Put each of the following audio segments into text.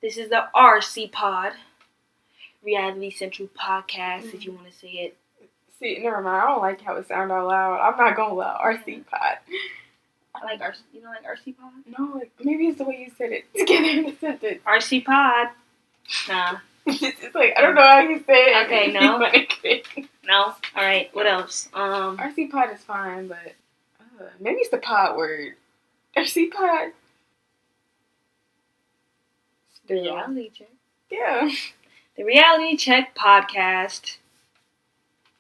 This is the RC Pod, Reality Central Podcast, if you want to say it. See, never mind. I don't like how it sounds out loud. I'm not gonna allow RC Pod. I like RC. You don't like RC Pod? No, like maybe it's the way you said it together in a sentence. RC Pod. Nah. It's like I don't know how you say it. Okay, no. No. All right. What else? RC Pod is fine, but maybe it's the pod word. RC Pod. The Reality Check. Yeah. The Reality Check Podcast.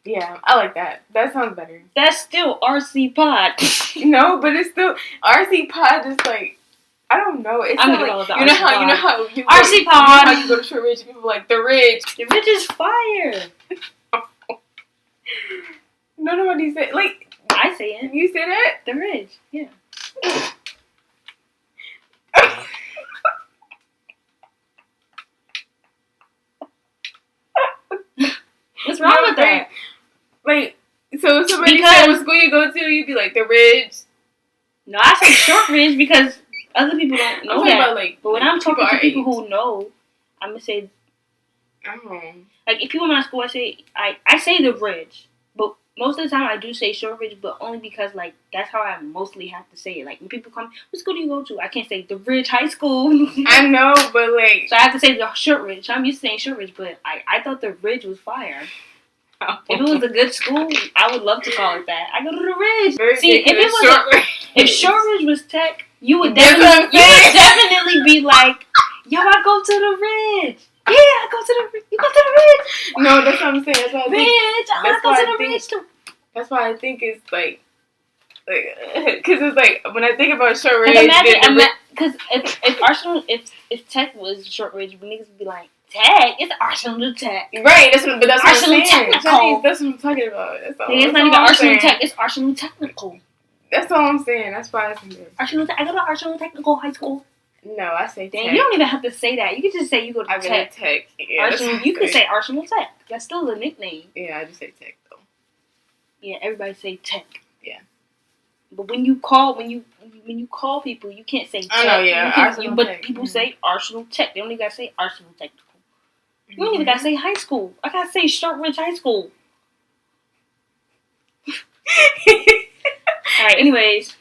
Yeah, I like that. That sounds better. That's still RC Pod. No, but it's still RC Pod. Is like I don't know. It's I'm not gonna like go with the RC you know how you RC Pod. You know how you go to Short Ridge, people like the Ridge. The Ridge is fire. No, nobody said like I say it. You say that? The Ridge. Yeah. What's wrong with that? Like, so if somebody said what school you go to, you'd be like, the Ridge. No, I say Short Ridge because other people don't know that. About, like, but when I'm talking to people who know, I'm going to say, like, if people in my school, I say the Ridge. But most of the time, I do say Short Ridge, but only because, like, that's how I mostly have to say it. Like, when people come, what school do you go to? I can't say the Ridge High School. I know, but, like... So I have to say the Short Ridge. So I'm used to saying Short Ridge, but I thought the Ridge was fire. If it was a good school, I would love to call it that. I go to the Ridge. See, if Short Ridge was tech, you would definitely be like, yo, I go to the Ridge. Yeah, I go to the Ridge. You go to the Ridge. No, that's what I'm saying. That's what I think. I go to the Ridge too. That's why I think it's like, because it's like when I think about Short Ridge. Because if tech was Short Ridge, niggas would be like, Tech? It's Arsenal Tech. Right, that's what Arsenal I'm saying. Technical. That's what I'm talking about. That's all, it's not even Arsenal Tech, it's Arsenal Technical. That's all I'm saying. That's why it's good. Arsenal Tech. I go to Arsenal Technical High School. No, I say Tech. You don't even have to say that. You can just say you go to Tech. I go to Tech. Yeah, Arsenal, you can say Arsenal Tech. That's still a nickname. Yeah, I just say Tech though. Yeah, everybody say Tech. Yeah. But when you call people, you can't say Tech. I know, yeah. But people say Arsenal Tech. They don't even gotta say Arsenal Technical. You don't even gotta say high school. I gotta say Short Ridge High School. Alright, anyways.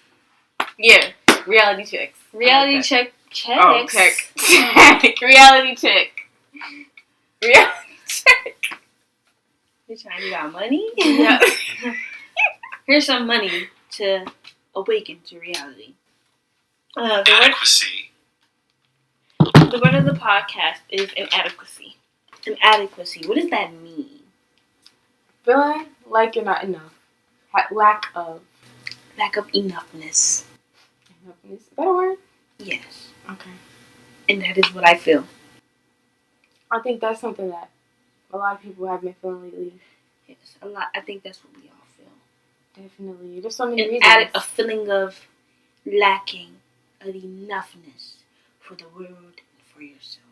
Yeah. Reality checks. Reality checks. Oh, check. Reality check. Reality check. Bitch, you got money? Yeah. Here's some money to awaken to reality. Adequacy. The word of the podcast is inadequacy. Inadequacy. What does that mean? Feeling like you're not enough. Lack of enoughness. Is that a word? Yes. Okay. And that is what I feel. I think that's something that a lot of people have been feeling lately. Yes, a lot. I think that's what we all feel. Definitely. There's so many reasons. A feeling of lacking of enoughness for the world and for yourself.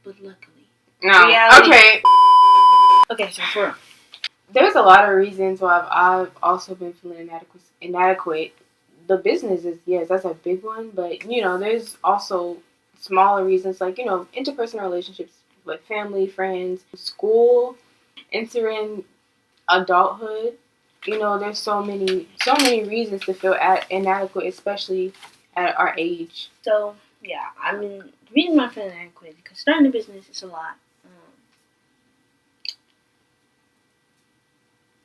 But luckily, reality. Okay, so for real. There's a lot of reasons why I've also been feeling inadequate. The business is, yes, that's a big one. But, there's also smaller reasons like, interpersonal relationships with family, friends, school, entering adulthood. There's so many reasons to feel inadequate, especially at our age. So, yeah, the reason I'm feeling inadequate because starting a business is a lot.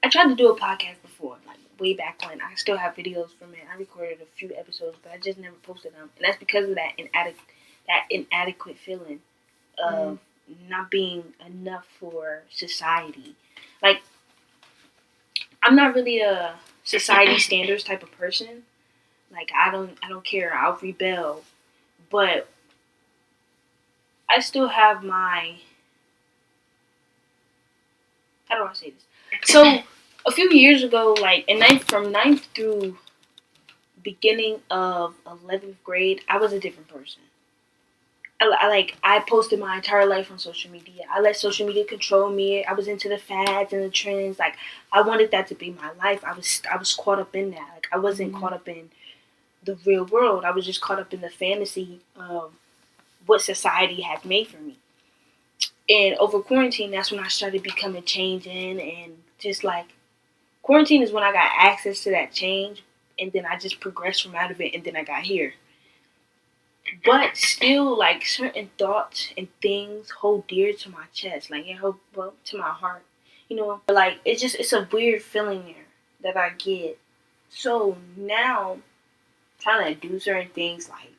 I tried to do a podcast before, like way back when. I still have videos from it. I recorded a few episodes, but I just never posted them, and that's because of that inadequate feeling of not being enough for society. Like, I'm not really a society standards type of person. Like, I don't care. I'll rebel, but I still have my. How do I say this? So, a few years ago, like from 9th through beginning of 11th grade, I was a different person. I posted my entire life on social media. I let social media control me. I was into the fads and the trends. Like, I wanted that to be my life. I was caught up in that. Like, I wasn't caught up in the real world. I was just caught up in the fantasy of what society had made for me. And over quarantine, that's when I started becoming changing, and just like quarantine is when I got access to that change, and then I just progressed from out of it, and then I got here. But still, like, certain thoughts and things hold dear to my chest, like it hold well to my heart, Like it's a weird feeling there that I get. So now, trying to do certain things, like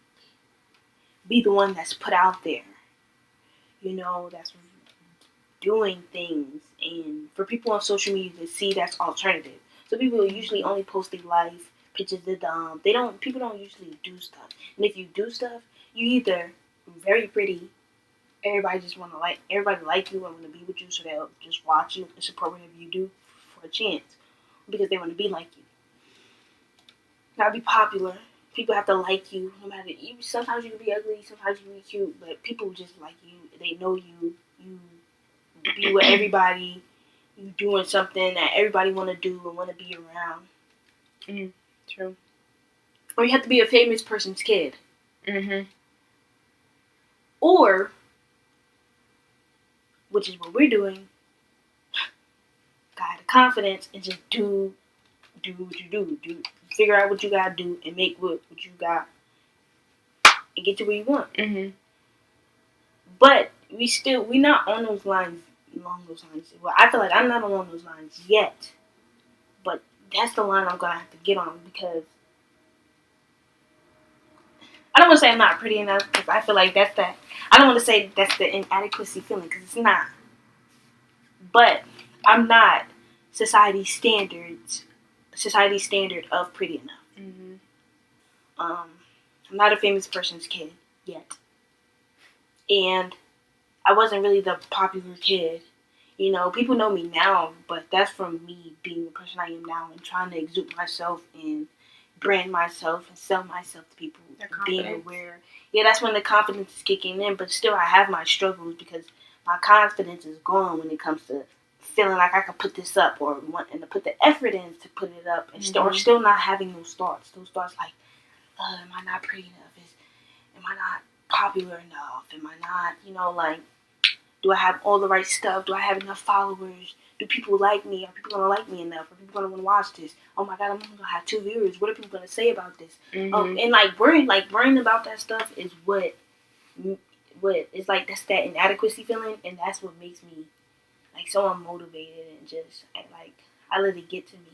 be the one that's put out there, that's doing things, and for people on social media to see that's alternative. So people usually only post their life, pictures of them. People don't usually do stuff. And if you do stuff, you either very pretty, everybody like you and want to be with you, so they'll just watch you and support whatever you do for a chance, because they want to be like you. You gotta be popular. People have to like you, no matter. Sometimes you can be ugly, sometimes you can be cute, but people just like you. They know you. You be with everybody. You doing something that everybody want to do and want to be around. True. Or you have to be a famous person's kid. Or, which is what we're doing, got the confidence and just do what you do. Figure out what you gotta do and make what you got and get to where you want. But we not on those lines. Along those lines. Well, I feel like I'm not along those lines yet. But that's the line I'm gonna have to get on, because I don't want to say I'm not pretty enough, because I feel like that's that. I don't want to say that's the inadequacy feeling, because it's not. But I'm not society standard of pretty enough. I'm not a famous person's kid yet, and I wasn't really the popular kid. People know me now, but that's from me being the person I am now and trying to exude myself and brand myself and sell myself to people. Being aware. Yeah, that's when the confidence is kicking in, but still I have my struggles, because my confidence is gone when it comes to feeling like I could put this up, or wanting to put the effort in to put it up, and still not having those thoughts. Those thoughts like, am I not pretty enough? Am I not popular enough? Am I not, like, do I have all the right stuff? Do I have enough followers? Do people like me? Are people going to like me enough? Are people going to want to watch this? Oh my God, I'm going to have 2 viewers. What are people going to say about this? And worrying about that stuff is what is like, that's that inadequacy feeling, and that's what makes me like so unmotivated, and just I let it get to me.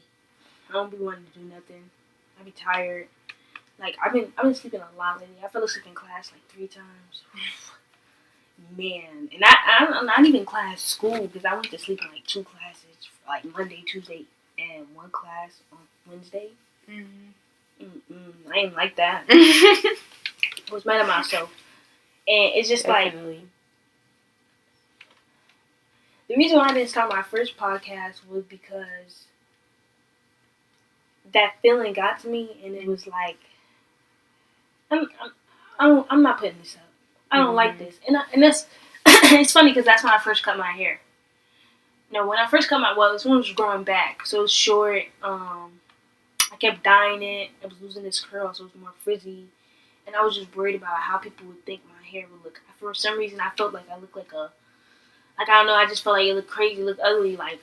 I don't be wanting to do nothing. I be tired. Like I've been sleeping a lot lately. I fell asleep in class like 3 times. Man, and I'm not even school, because I went to sleep in like 2 classes, like Monday, Tuesday, and 1 class on Wednesday. I ain't like that. I was mad at myself, and it's just Definitely. Like the reason why I didn't start my first podcast was because that feeling got to me, and it was like I'm not putting this up. I don't like this, and that's it's funny, because that's when I first cut my hair. When I first cut this one was growing back, so it was short. I kept dyeing it. I was losing this curl, so it was more frizzy, and I was just worried about how people would think my hair would look. For some reason, I felt like I looked like I don't know. I just felt like it looked crazy, looked ugly, like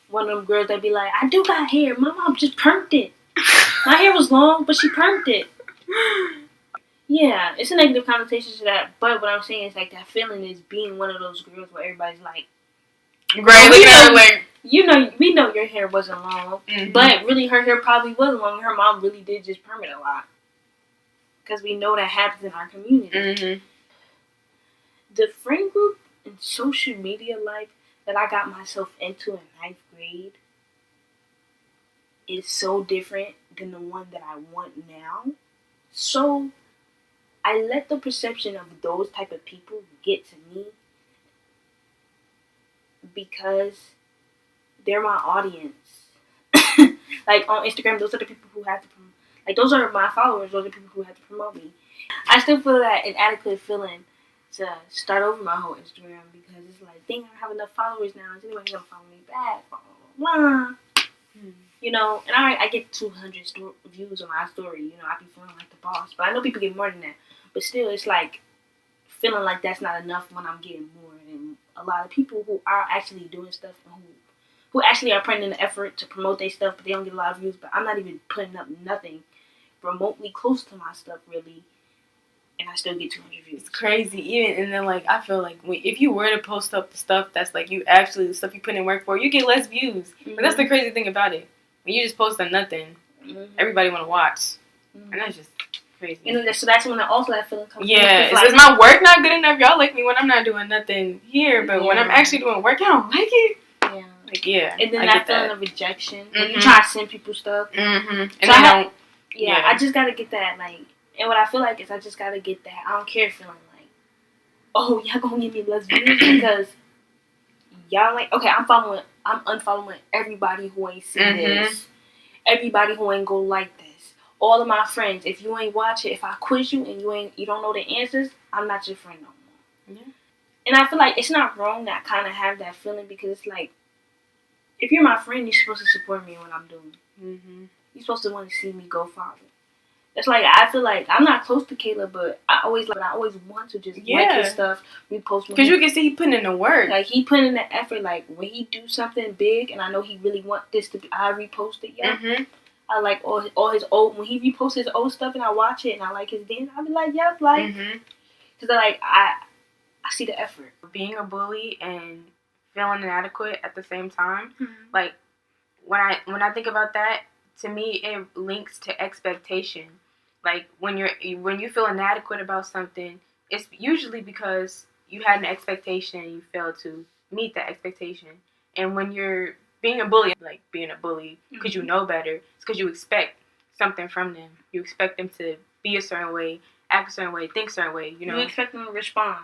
one of them girls that'd be like, "I do got hair. My mom just permed it. My hair was long, but she permed it." Yeah, it's a negative connotation to that, but what I'm saying is like that feeling is being one of those girls where everybody's like, "Great, look at her, like, we know your hair wasn't long, but really her hair probably was long. Her mom really did just perm it a lot, because we know that happens in our community." The friend group and social media life that I got myself into in 9th grade is so different than the one that I want now. So I let the perception of those type of people get to me, because they're my audience. Like on Instagram, those are the people who have to promote. Like those are my followers. Those are the people who have to promote me. I still feel that inadequate feeling to start over my whole Instagram, because it's like, dang, I have enough followers now. Is anybody gonna follow me back? Blah, blah, blah. you know, and I get 200 views on my story. You know, I be feeling like the boss, but I know people get more than that. But still, it's like feeling like that's not enough when I'm getting more. And a lot of people who are actually doing stuff and who actually are putting in the effort to promote their stuff, but they don't get a lot of views. But I'm not even putting up nothing remotely close to my stuff, really, and I still get 200 views. It's crazy. Even and then like I feel like if you were to post up the stuff that's like you actually the stuff you put in work for, you get less views. Mm-hmm. But that's the crazy thing about it. When you just post on nothing, everybody want to watch, and that's just crazy. You know, so that's when also that feeling comes. Yeah, like, is my work not good enough? Y'all like me when I'm not doing nothing here, but when I'm actually doing work, y'all don't like it. Yeah. Like, yeah. And then that feeling of rejection. When you try to send people stuff. Mm-hmm. And so they don't. Yeah, I just gotta get that, like, and what I feel like is I just gotta get that. I don't care feeling like, oh, y'all gonna give me less views because y'all like, okay, I'm unfollowing everybody who ain't seen this. Everybody who ain't go like this. All of my friends, if you ain't watch it, if I quiz you and you don't know the answers, I'm not your friend no more. Yeah. And I feel like it's not wrong that I kind of have that feeling because it's like, if you're my friend, you're supposed to support me in what I'm doing. Mm-hmm. You're supposed to want to see me go farther. It's like I feel like I'm not close to Caleb, but I always want to just like his stuff, repost. Because you can see he putting in the work. Like he putting in the effort. Like when he do something big, and I know he really want this to be, I repost it. Yeah. Mm-hmm. I like all his old when he reposts his old stuff, and I watch it, and I like his dance. I be like, yep, like, because I see the effort. Being a bully and feeling inadequate at the same time, like when I think about that, to me it links to expectation. Like when you feel inadequate about something, it's usually because you had an expectation and you failed to meet that expectation. And when you're being a bully because you know better, it's because you expect something from them. You expect them to be a certain way, act a certain way, think a certain way. You know, you expect them to respond.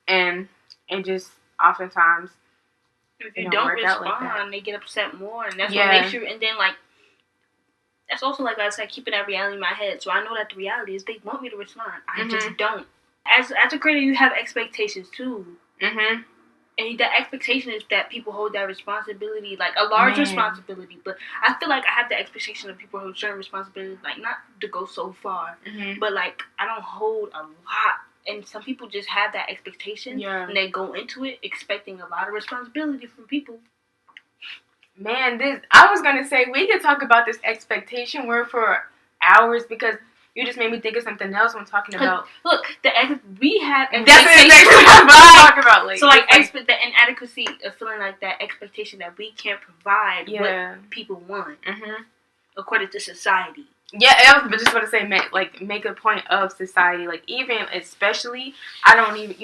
And just oftentimes, if you don't respond, like they get upset more, and that's what makes you. And then like. That's also like I said, keeping that reality in my head. So I know that the reality is they want me to respond. I just don't. As a creator, you have expectations too. Mm-hmm. And that expectation is that people hold that responsibility, like a large responsibility. But I feel like I have the expectation of people hold certain responsibilities, like not to go so far, but like I don't hold a lot. And some people just have that expectation, and they go into it expecting a lot of responsibility from people. Man, I was gonna say we could talk about this expectation word for hours because you just made me think of something else when talking about. Look, we have expectations. That's exactly what I'm talking about. Like, so, like, the inadequacy of feeling like that expectation that we can't provide what people want, according to society. Yeah, I was just going to say, make a point of society. Like, even especially, I don't even,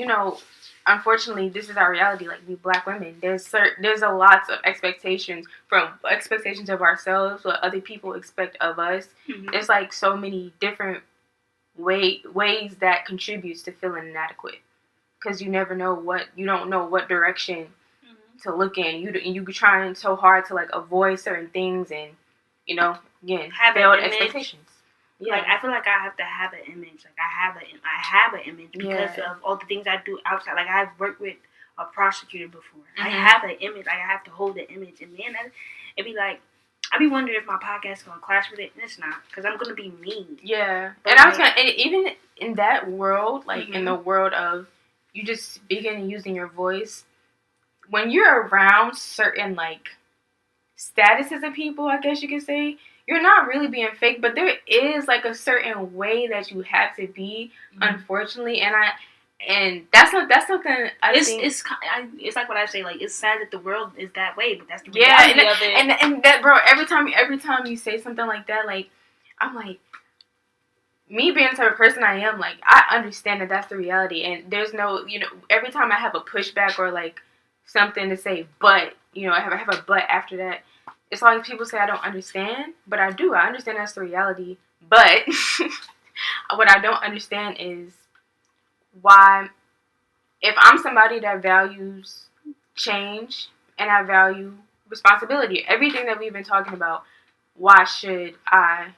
unfortunately, this is our reality. Like, we Black women, there's a lots of expectations of ourselves, what other people expect of us. There's like so many different ways that contributes to feeling inadequate, because you don't know what direction to look in. You trying so hard to like avoid certain things, and again, failed expectations. Yeah. Like I feel like I have to have an image. Like I have an image because of all the things I do outside. Like I've worked with a prosecutor before. I have an image. Like I have to hold the image. And man, it'd be like I be wondering if my podcast is gonna clash with it, and it's not, because I'm gonna be me. Yeah, but and even in that world, like in the world of you just speaking and using your voice, when you're around certain like statuses of people, I guess you could say, you're not really being fake, but there is like a certain way that you have to be, unfortunately, and that's something I think. It's like what I say, like it's sad that the world is that way, but that's the reality of it. And that, bro, every time you say something like that, like I'm like, me being the type of person I am, like I understand that that's the reality, and there's no, every time I have a pushback or like something to say, but I have a but after that. It's like people say I don't understand, but I do. I understand that's the reality. But what I don't understand is why, if I'm somebody that values change and I value responsibility, everything that we've been talking about, why should I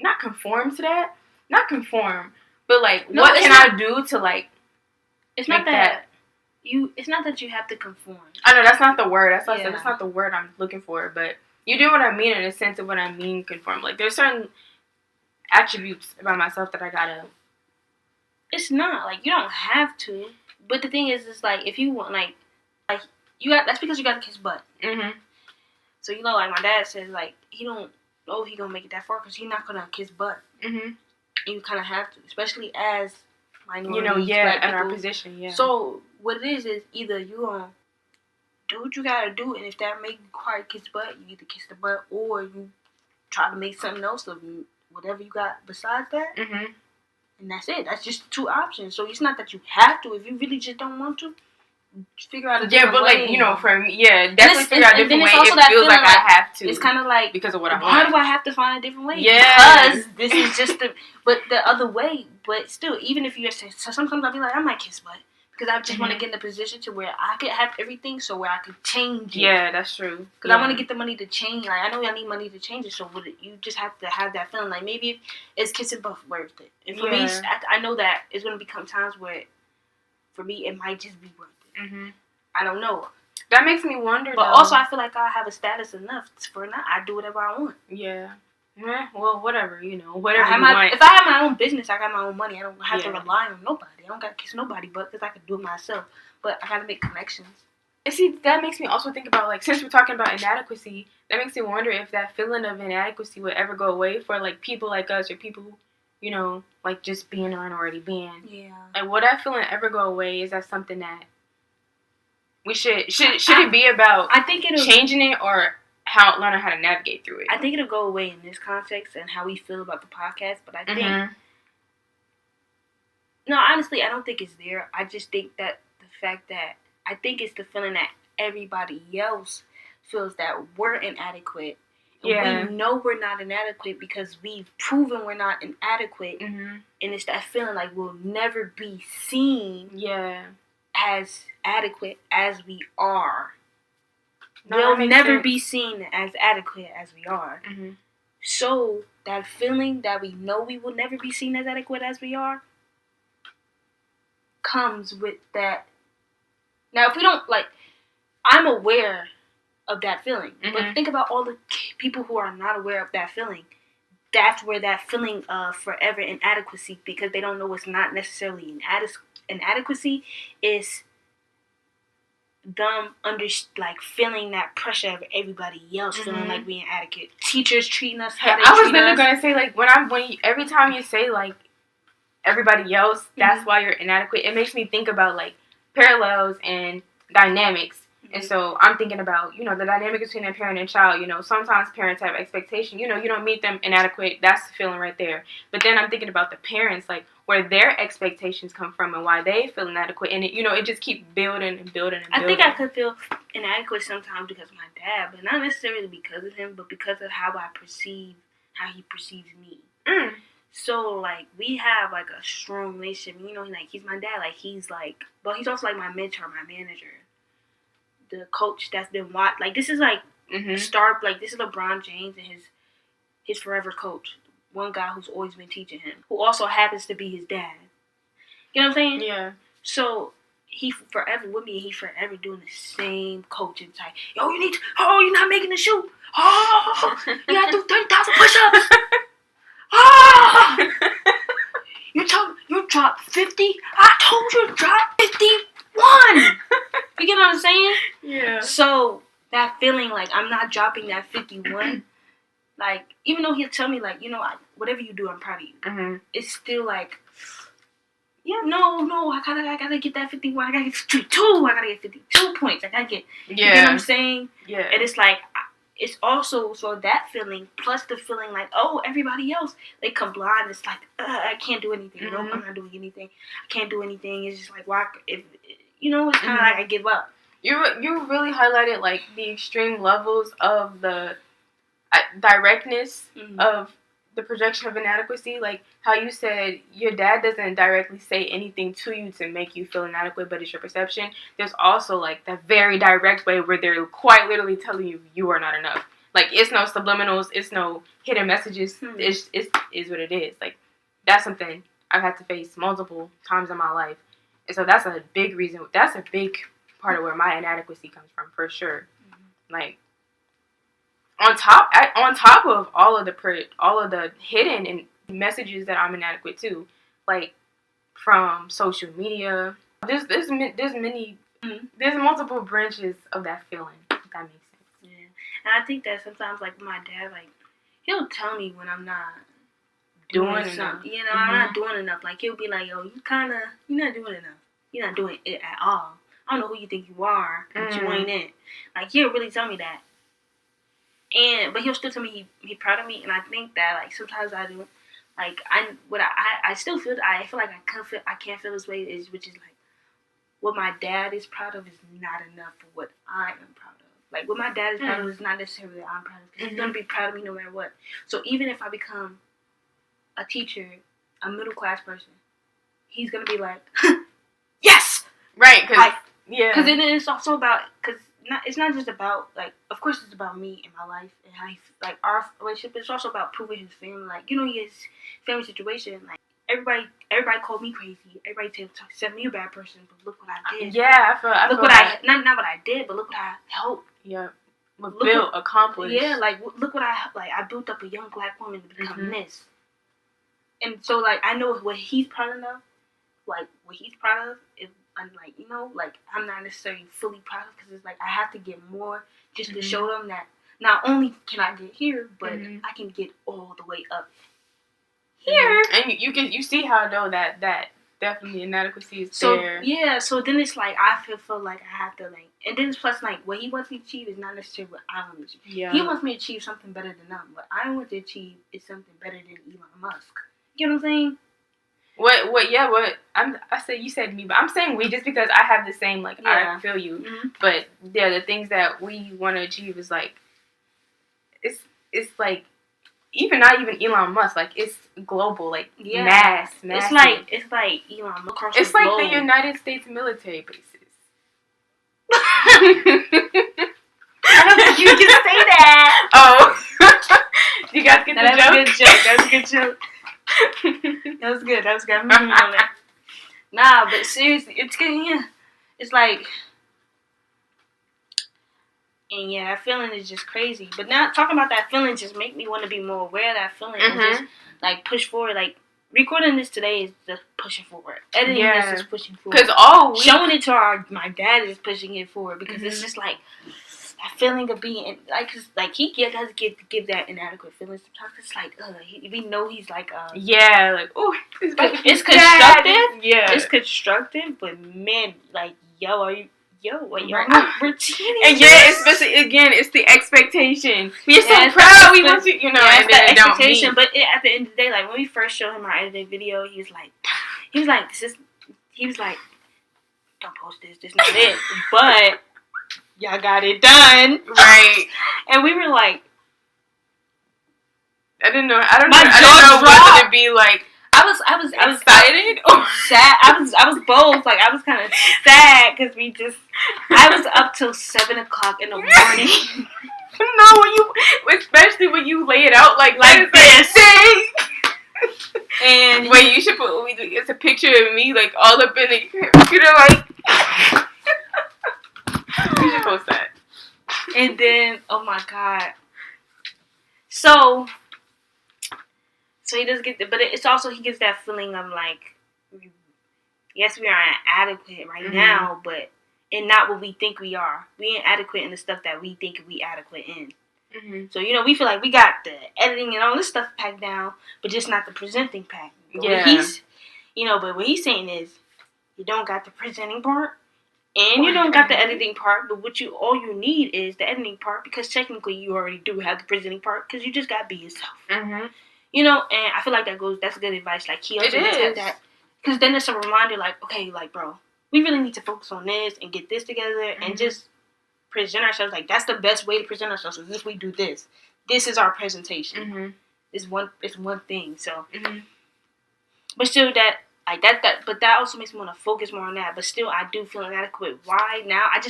not conform to that? Not conform, but like, what can I do to like? It's not that. it's not that you have to conform. I know that's not the word. That's what I said. That's not the word I'm looking for. But you do what I mean in the sense of what I mean conform. Like there's certain attributes about myself that I gotta. It's not like you don't have to. But the thing is, it's like if you want like you got that's because you got to kiss butt. Mm-hmm. So you know, like my dad says, like he don't know if he gonna make it that far because he's not gonna kiss butt. Mm-hmm. You kind of have to, especially as minorities. You know, yeah, in our position, yeah. So what it is either you gonna do what you gotta do, and if that make you require kiss butt, you either kiss the butt or you try to make something else of you, whatever you got besides that. Mm-hmm. And that's it. That's just the two options. So it's not that you have to. If you really just don't want to, just figure out a different way. Yeah, but like, you know, for me, definitely figure out a different way. It feels like I have to. It's kind of like, because of what I want. Why do I have to find a different way? Yeah. Because this is just the other way. But still, even if you say, so sometimes I'll be like, I might kiss butt. Because I just want to get in a position to where I could have everything, so where I could change it. Yeah, that's true. Because I want to get the money to change. Like I know I need money to change it, so you just have to have that feeling. Like maybe it's kissing butt worth it. And for me, I know that it's going to become times where, for me, it might just be worth it. Mm-hmm. I don't know. That makes me wonder. But also, I feel like I have a status enough for now. I do whatever I want. Yeah. Well, whatever, you know, whatever you want. If I have my own business, I got my own money. I don't have to rely on nobody. I don't got to kiss nobody but because I can do it myself. But I got to make connections. And see, that makes me also think about, like, since we're talking about inadequacy, that makes me wonder if that feeling of inadequacy would ever go away for, like, people like us or people, you know, like, just being a minority being. Yeah. Like, will that feeling ever go away? Is that something that we should it be about changing it or learning how to navigate through it? I think it'll go away in this context and how we feel about the podcast, but I think no, honestly, I don't think it's there. I just think that the fact that I think it's the feeling that everybody else feels that we're inadequate. Yeah. We know we're not inadequate because we've proven we're not inadequate, and it's that feeling like we'll never be seen as adequate as we are. We'll never be seen as adequate as we are. Mm-hmm. So that feeling that we know we will never be seen as adequate as we are comes with that. Now, if we don't, like, I'm aware of that feeling. But think about all the people who are not aware of that feeling. That's where that feeling of forever inadequacy, because they don't know it's not necessarily inadequacy, is them feeling that pressure of everybody else feeling like we're inadequate. Teachers treating us how they treat us. I was literally gonna say, like, every time you say, like, everybody else, that's why you're inadequate, it makes me think about, like, parallels and dynamics. And so I'm thinking about, you know, the dynamic between a parent and child. You know, sometimes parents have expectation. You know, you don't meet them inadequate. That's the feeling right there. But then I'm thinking about the parents, like, where their expectations come from and why they feel inadequate. And, it just keeps building and building and building. I think I could feel inadequate sometimes because of my dad, but not necessarily because of him, but because of how he perceives me. So, like, we have, like, a strong relationship. You know, like, he's my dad. Like, he's, like, but he's also, like, my mentor, my manager. The coach that's been watched. Like, this is, like, star, like, this is LeBron James and his forever coach. One guy who's always been teaching him. Who also happens to be his dad. You know what I'm saying? Yeah. So, he forever with me and he's forever doing the same coaching type. Yo, you're not making the shoot. Oh, you gotta do 30,000 push-ups. Oh! You dropped 50? I told you to drop 51! You get what I'm saying? Yeah. So, that feeling like I'm not dropping that 51, like, even though he'll tell me, like, you know, whatever you do, I'm proud of you. It's still like, yeah, no, I gotta get that 51. I gotta get 52. I gotta get 52 points. I gotta get, you know what I'm saying? Yeah. And it's like, it's also, so that feeling, plus the feeling like, oh, everybody else, they come blind. It's like, I can't do anything. Nope, I'm not doing anything. I can't do anything. It's just like, why, it's kind of like I give up. You really highlighted, like, the extreme levels of the directness of the projection of inadequacy. Like, how you said your dad doesn't directly say anything to you to make you feel inadequate, but it's your perception. There's also, like, that very direct way where they're quite literally telling you you are not enough. Like, it's no subliminals. It's no hidden messages. It is what it is. Like, that's something I've had to face multiple times in my life. And so that's a big reason. That's a big part of where my inadequacy comes from, for sure. Like, on top of all of the hidden and messages that I'm inadequate to, like from social media. There's multiple branches of that feeling. If that makes sense. Yeah, and I think that sometimes, like my dad, like he'll tell me when I'm not doing something. You know, I'm not doing enough. Like he'll be like, "Yo, you're not doing enough. You're not doing it at all. I don't know who you think you are, but you ain't it." Like he'll really tell me that. But he'll still tell me he proud of me, and I think that like sometimes I do, like I still feel I feel like I can't feel this way which is like what my dad is proud of is not enough for what I am proud of. Like what my dad is proud of is not necessarily what I'm proud of, because he's gonna be proud of me no matter what. So even if I become a teacher, a middle class person, he's gonna be like, yes, right, because then it's also about it's not just about, like, of course it's about me and my life and how like our relationship, but it's also about proving his family, like, you know, his family situation. Like everybody called me crazy. Everybody said me a bad person, but look what I did. Yeah, I feel what that. not what I did, but look what I helped. Yeah, accomplished. Yeah, like look what I built up a young black woman to become this. And so like I know what he's proud of, like what he's proud of is. I'm like, you know, like I'm not necessarily fully proud of, because it's like I have to get more just to show them that not only can I get here, but I can get all the way up here. And you see how though that definitely inadequacy is there. Yeah, so then it's like I feel like I have to like, and then it's plus like what he wants me to achieve is not necessarily what I want to achieve. Yeah. He wants me to achieve something better than them. What I want to achieve is something better than Elon Musk. You know what I'm saying? I said you said me, but I'm saying we just because I have the same, like, I feel you. But yeah, the things that we want to achieve is like, it's like, not even Elon Musk, like it's global, like mass. It's like Elon Musk across it's the like globe. The United States military bases. I don't think you can say that. Oh. You guys get the joke? That was a good joke. That was good. Nah, but seriously, it's good. Yeah, it's like, and yeah, that feeling is just crazy. But now talking about that feeling just make me want to be more aware of that feeling and just like push forward. Like recording this today is just pushing forward. Editing this is pushing forward. Because showing it to my dad is pushing it forward, because it's just like that feeling of being like, cause like he does give that inadequate feeling sometimes. It's like we know he's like like, oh, it's constructive. Yeah, it's constructive, but man, like we're teenagers. And especially again, it's the expectation. We're so proud. We want you, know. Yeah, it's the expectation. But at the end of the day, like when we first showed him our edited video, he was like, don't post this. This is not it. But y'all got it done, right? And we were like, I don't know what to be like. I was excited or sad. I was both. Like I was kind of sad because I was up till 7:00 in the morning. No, especially when you lay it out like this. And wait, you should put. It's a picture of me like all up in the computer, like. You should post that. And then, oh my god. So he does get but it's also he gets that feeling of like, yes, we are inadequate right now, but and not what we think we are. We ain't adequate in the stuff that we think we adequate in. So we feel like we got the editing and all this stuff packed down, but just not the presenting pack. But what he's saying is, you don't got the presenting part, and you don't got the editing part. But all you need is the editing part, because technically you already do have the presenting part, because you just got to be yourself. And I feel like that's good advice. Like he also said that, because then it's a reminder, like, okay, like bro, we really need to focus on this and get this together and just present ourselves. Like that's the best way to present ourselves, is if we do this. This is our presentation. It's one thing. So, but still but that also makes me want to focus more on that. But still, I do feel inadequate. Why now? I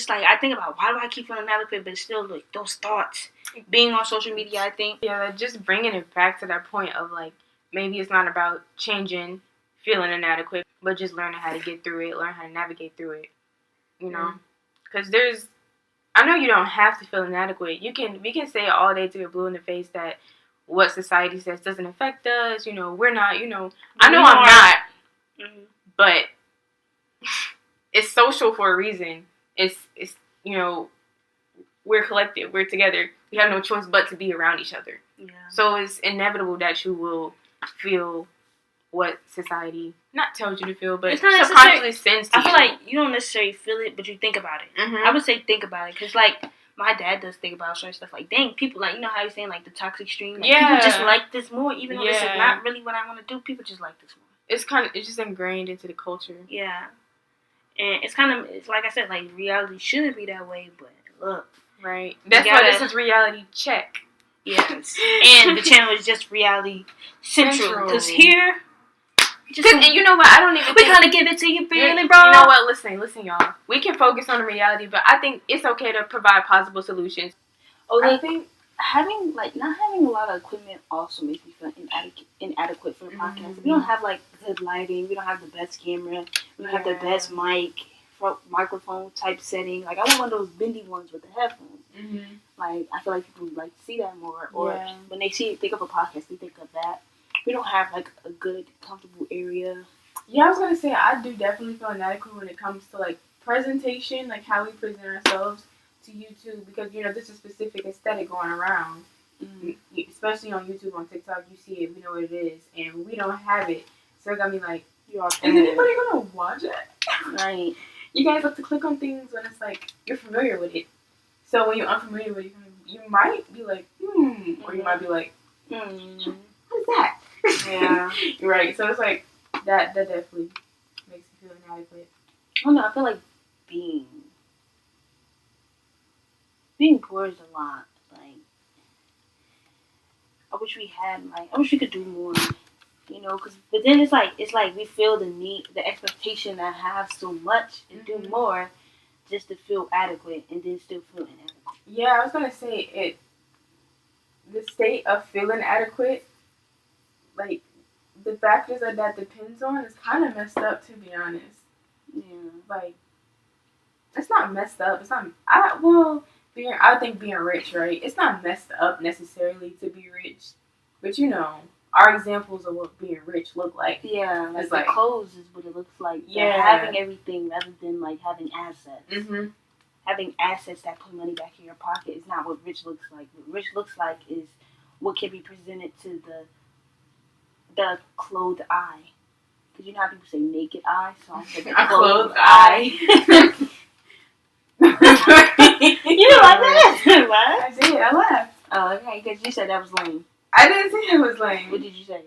think about, why do I keep feeling inadequate? But still, like those thoughts being on social media, I think. Yeah, like just bringing it back to that point of like, maybe it's not about changing feeling inadequate, but just learning how to get through it, learn how to navigate through it. You know, because I know you don't have to feel inadequate. We can say all day till you're blue in the face that what society says doesn't affect us. You know, we're not. You know, I know I'm not, but it's social for a reason. It's you know, we're collective. We're together. We have no choice but to be around each other. Yeah. So it's inevitable that you will feel what society not tells you to feel, but subconsciously sends to you. I feel like you don't necessarily feel it, but you think about it. I would say think about it, because like my dad does think about certain stuff. Like, dang, people, like, you know how you're saying like the toxic stream. Like, people just like this more, even though this is not really what I want to do. People just like this more. It's just ingrained into the culture. Yeah, and it's like I said, like reality shouldn't be that way, but look, right. That's why this is Reality Check. Yes, and the channel is just Reality Central, because here. And you know what? I don't even. We gotta give it to you, feeling, bro. You know what? Listen, y'all. We can focus on the reality, but I think it's okay to provide possible solutions. I think not having a lot of equipment also makes me feel inadequate for the podcast. We don't have like good lighting. We don't have the best camera. We don't have the best microphone type setting. Like, I want one of those bendy ones with the headphones. Like, I feel like people would like to see that more. Or when they think of a podcast, they think of that. We don't have like a good, comfortable area. Yeah, I was gonna say I do definitely feel inadequate when it comes to like presentation, like how we present ourselves to YouTube, because you know there's a specific aesthetic going around, especially on YouTube, on TikTok. You see it, we know what it is, and we don't have it. So it got me like, is anybody gonna watch it? Right. You guys have to click on things when it's like you're familiar with it. So when you're unfamiliar with it, you might be like, or you might be like, what is that? Yeah, you're right. So it's like that definitely makes me feel inadequate. Oh no, I feel like being poor is a lot. Like, I wish we could do more. You know, but then it's like we feel the expectation to have so much and do more just to feel adequate, and then still feel inadequate. Yeah, I was gonna say the state of feeling adequate, like, the factors that depends on is kind of messed up, to be honest. Yeah. Like, it's not messed up. It's not. I think being rich, right? It's not messed up necessarily to be rich, but you know, our examples of what being rich look like. Yeah, like the clothes is what it looks like. Yeah, having everything rather than like having assets. Having assets that put money back in your pocket is not what rich looks like. What rich looks like is what can be presented to the clothed eye. Because you know how people say naked eye? So I said the clothed eye. You didn't like that? What? I did. I laughed. Oh, okay. Because you said that was lame. I didn't say it was lame. What did you say?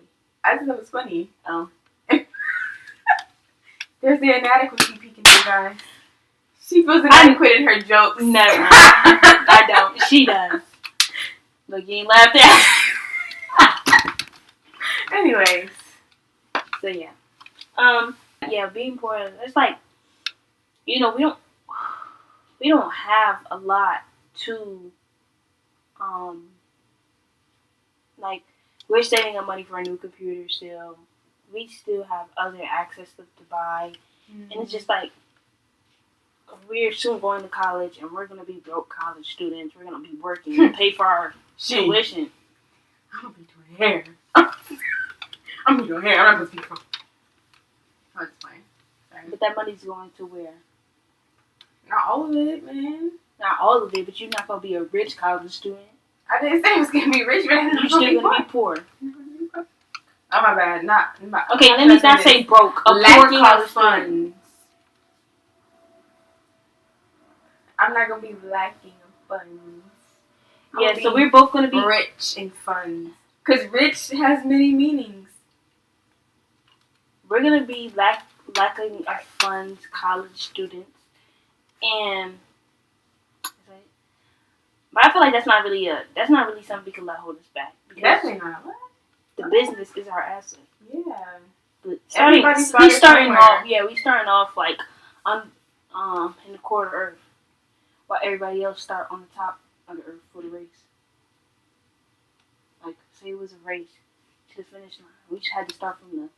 I said that was funny. Oh. There's the inadequacy peeking through, guys. She feels inadequate in her jokes. Never. I don't. She does. Look, you ain't laughed at. Anyways. So, yeah. Yeah, being poor, it's like, you know, we don't have a lot to, like, we're saving up money for a new computer still. We still have other access to buy. And it's just like, we're soon going to college, and we're going to be broke college students. We're going to be working to pay for our tuition. I'm going to be doing hair. I'm going to be doing hair. I'm not going to speak from. Oh, it's fine. Sorry. But that money's going to where? Not all of it, man. Not all of it, but you're not going to be a rich college student. I didn't say I was going to be rich, but you're still going to be poor. Oh, my bad. Okay, let me not say broke. A poor college funds. I'm not going to be lacking in funds. Yeah, so we're both going to be rich in funds. Because rich has many meanings. We're going to be lacking our funds, college students. But I feel like that's not really something we can let hold us back. Definitely not. What? The business is our asset. Yeah. But we starting off like in the core of Earth, while everybody else start on the top of the Earth for the race. Like, say it was a race to the finish line. We just had to start from the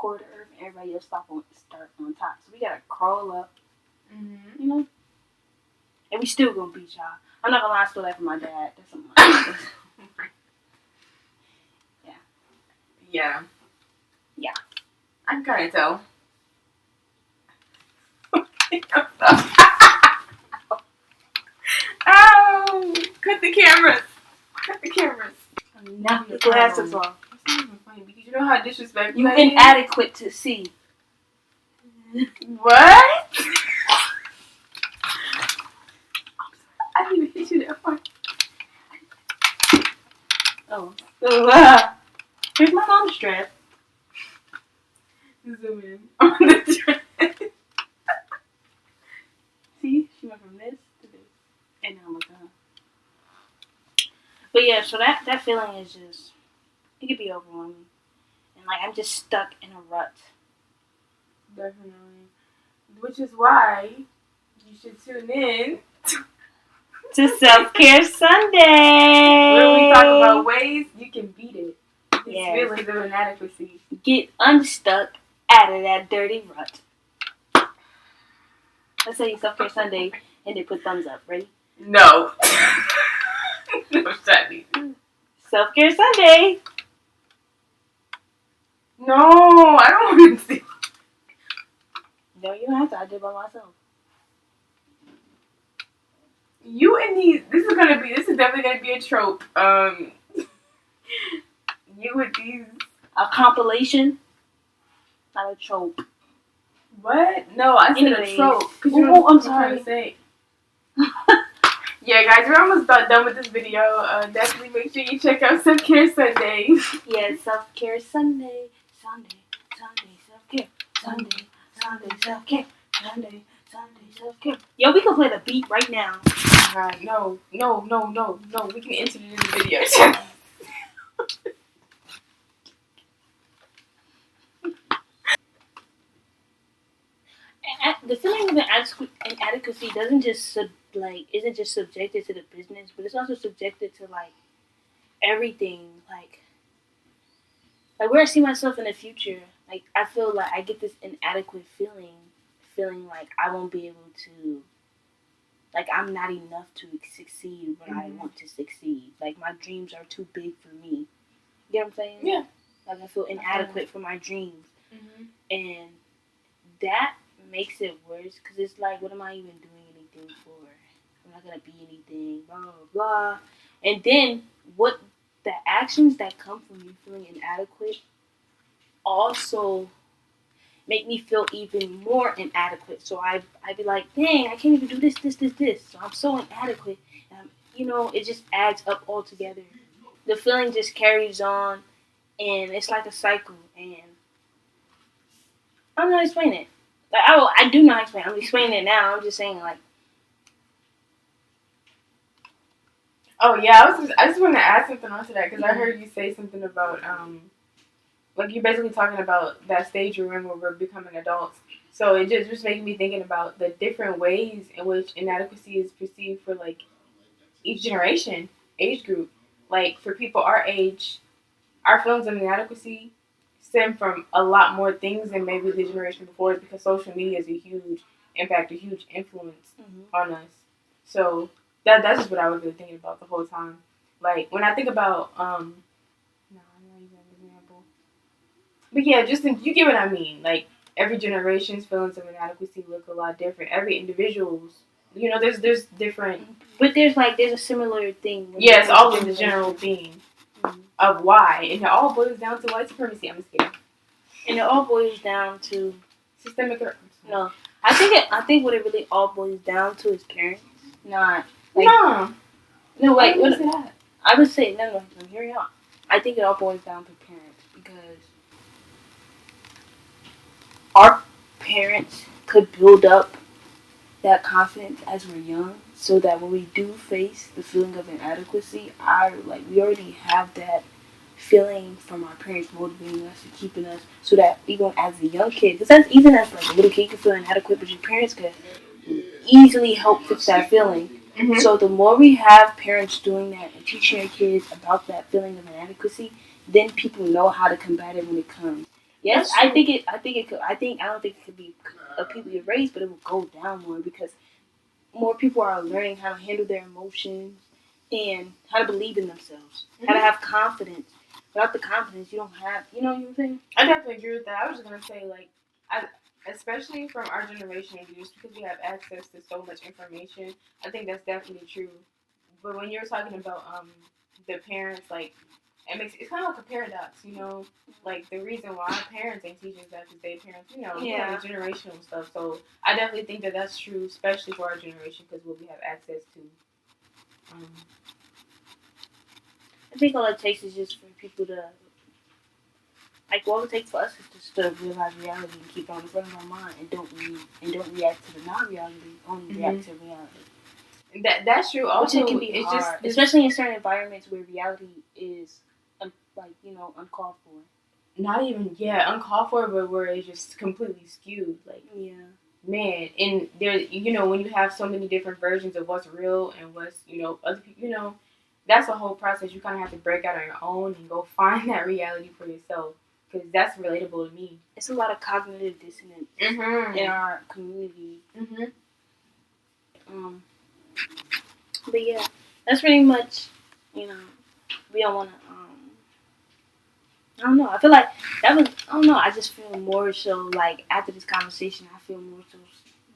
core of the earth, and everybody else start on top. So we gotta crawl up, you know. And we still gonna beat y'all. I'm not gonna lie, I stole that from my dad. That's something like Yeah. Yeah. I can kind of tell. Oh, cut the cameras. Cut the cameras. Knock the glasses off. That's not even funny because you know how disrespectful You that is? inadequate to see. What? I didn't even hit you that far. Oh. Here's my mom's strap. Zoom in on the dress. See, she went from this to this, and now look at her. But yeah, so that feeling is just, it could be overwhelming, and like I'm just stuck in a rut. Definitely. Which is why you should tune in to Self-Care Sunday, where we talk about ways you can beat it. These feelings of inadequacy. Get unstuck out of that dirty rut. Let's say Self-Care Sunday and then put thumbs up. Ready? No. No, Shadi. Self-Care Sunday. No, I don't want to see. No, you don't have to. I did it by myself. You and these. This is definitely gonna be a trope. You with these. A compilation. Not a trope. What? No, I said a trope. Oh, I'm sorry. Say. Yeah, guys, we're almost done with this video. Definitely make sure you check out Self-Care Sunday. Yeah, Self-Care Sunday. Sunday, self-care. Sunday, self-care. Sunday, self-care. Yo, we can play the beat right now. Alright, no. We can enter it in the video. The feeling of inadequacy isn't just subjected to the business, but it's also subjected to like everything. Like where I see myself in the future. Like I feel like I get this inadequate feeling like I won't be able to. Like I'm not enough to succeed when I want to succeed. Like my dreams are too big for me. You get what I'm saying? Yeah. Like I feel inadequate for my dreams, and that makes it worse because it's like, what am I even doing anything for? I'm not gonna be anything, blah blah blah. And then what the actions that come from you feeling inadequate also make me feel even more inadequate. So I'd be like, dang, I can't even do this. So I'm so inadequate. And it just adds up all together. The feeling just carries on, and it's like a cycle. And I don't know how to explain it. Like, I do know how to explain it. I'm explaining it now. I'm just saying, like. Oh, yeah. I just want to add something onto that because I heard you say something about, like, you're basically talking about that stage you're in where we're becoming adults. So it just making me thinking about the different ways in which inadequacy is perceived for, like, each generation, age group. Like, for people our age, our feelings of inadequacy stem from a lot more things than maybe the generation before because social media is a huge impact, a huge influence on us. So that's just what I was really thinking about the whole time. Like when I think about I'm not even an example. But yeah, you get what I mean. Like every generation's feelings of inadequacy look a lot different. Every individual's there's different. But there's a similar thing. Yes, all of the general theme of why, and it all boils down to white supremacy. I'm just kidding. And it all boils down to systemic. No, I think what it really all boils down to is parents. Not like, no. Wait, what? I would say no. Hear me out. I think it all boils down to parents because our parents could build up that confidence as we're young, so that when we do face the feeling of inadequacy, we already have that feeling from our parents motivating us and keeping us, so that even as a young kid, because that's even as like a little kid, you can feel inadequate, but your parents could easily help fix that feeling. Mm-hmm. So the more we have parents doing that and teaching their kids about that feeling of inadequacy, then people know how to combat it when it comes. Yes, I think it could. I don't think it could be completely erased, but it will go down more because more people are learning how to handle their emotions and how to believe in themselves, how to have confidence. Without the confidence, you don't have. You know what I'm saying? I definitely agree with that. I was just gonna say, like, especially from our generation, just because we have access to so much information, I think that's definitely true. But when you're talking about the parents, like, it's kind of like a paradox, you know. Like the reason why our parents ain't teaching us that because their parents, you know, the generational stuff. So I definitely think that that's true, especially for our generation because what we have access to. I think all it takes is just for people to, like, all it takes for us is just to realize reality and keep on in front of our mind and don't react to the non-reality, only react to reality. That's true. Also, which it can be hard, especially in certain environments where reality is uncalled for. Not even uncalled for, but where it's just completely skewed. Like man, and there, you know, when you have so many different versions of what's real and what's, you know, other people, you know, that's a whole process. You kind of have to break out on your own and go find that reality for yourself because that's relatable to me. It's a lot of cognitive dissonance in our community. But yeah, that's pretty much, you know, we don't want to, I don't know. I feel like that was, I don't know. I just feel more so like after this conversation, I feel more so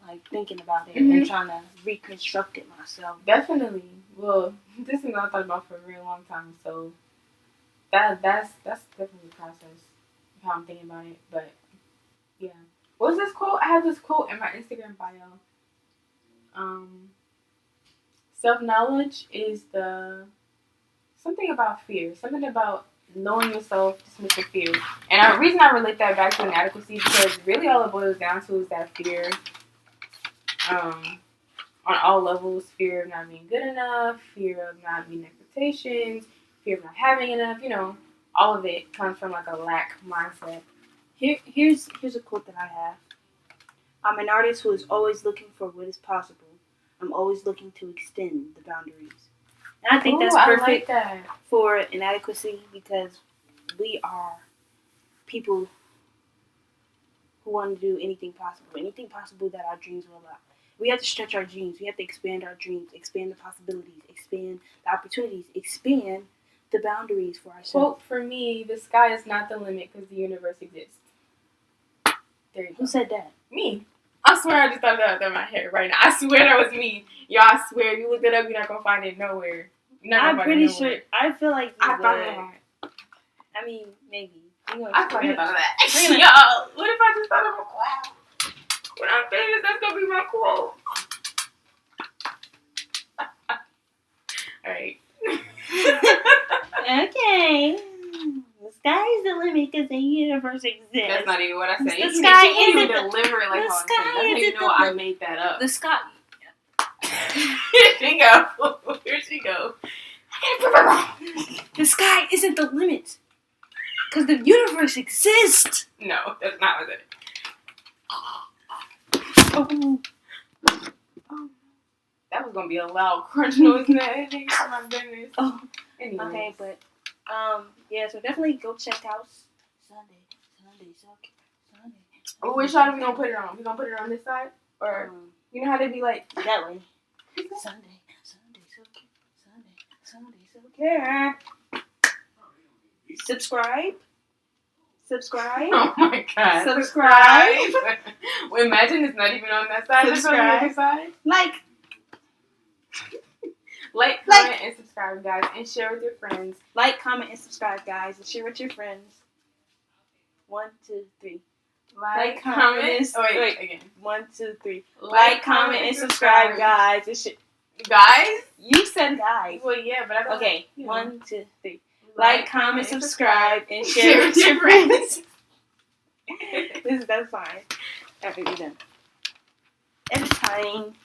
like thinking about it and trying to reconstruct it myself. Definitely. Well, this is what I thought about for a really long time. So that's definitely a process of how I'm thinking about it. But yeah, what was this quote? I have this quote in my Instagram bio. Self-knowledge is something about fear. Something about knowing yourself, dismissing fear. And the reason I relate that back to inadequacy because really all it boils down to is that fear. On all levels, fear of not being good enough, fear of not meeting expectations, fear of not having enough, you know, all of it comes from like a lack mindset. Here's a quote that I have. I'm an artist who is always looking for what is possible. I'm always looking to extend the boundaries. And I think that's perfect for inadequacy because we are people who want to do anything possible that our dreams will allow. We have to stretch our dreams. We have to expand our dreams, expand the possibilities, expand the opportunities, expand the boundaries for ourselves. Quote for me, the sky is not the limit because the universe exists. There you go. Who said that? Me. I swear I just thought that in my head right now. I swear that was me. Y'all, I swear. You look it up, you're not going to find it nowhere. I'm pretty sure. I feel like you would. I mean, maybe. I thought of that. Yo, what if I just thought of a quote? When I'm famous, that's going to be my quote. Alright. Okay. The sky is the limit because the universe exists. That's not even what I said. The sky isn't deliver it like how I said. That's how you know I made that up. The sky. Here she go. Here she go. The sky isn't the limit because the universe exists. No, that's not what it. Oh. That was gonna be a loud crunch noise in that editing. Oh my goodness. Oh. Anyways. Okay, but yeah, so definitely go check out Sunday. Oh, which side are we gonna put it on? We gonna put it on this side, or you know how they be like that way? Sunday, so care. Subscribe. Oh my god. Subscribe. Well, imagine it's not even on that side. It's on the other side. Like, comment, and subscribe, guys, and share with your friends. Like, comment, and subscribe, guys, and share with your friends. 1, 2, 3. Like, comment, wait, again. 1, 2, 3. Like, comment, and subscribe, guys. Guys? You said guys. Well, yeah, but I don't. Okay, 1, 2, 3. Like, comment, subscribe, and share with your friends. That's fine. After you're done. Every time.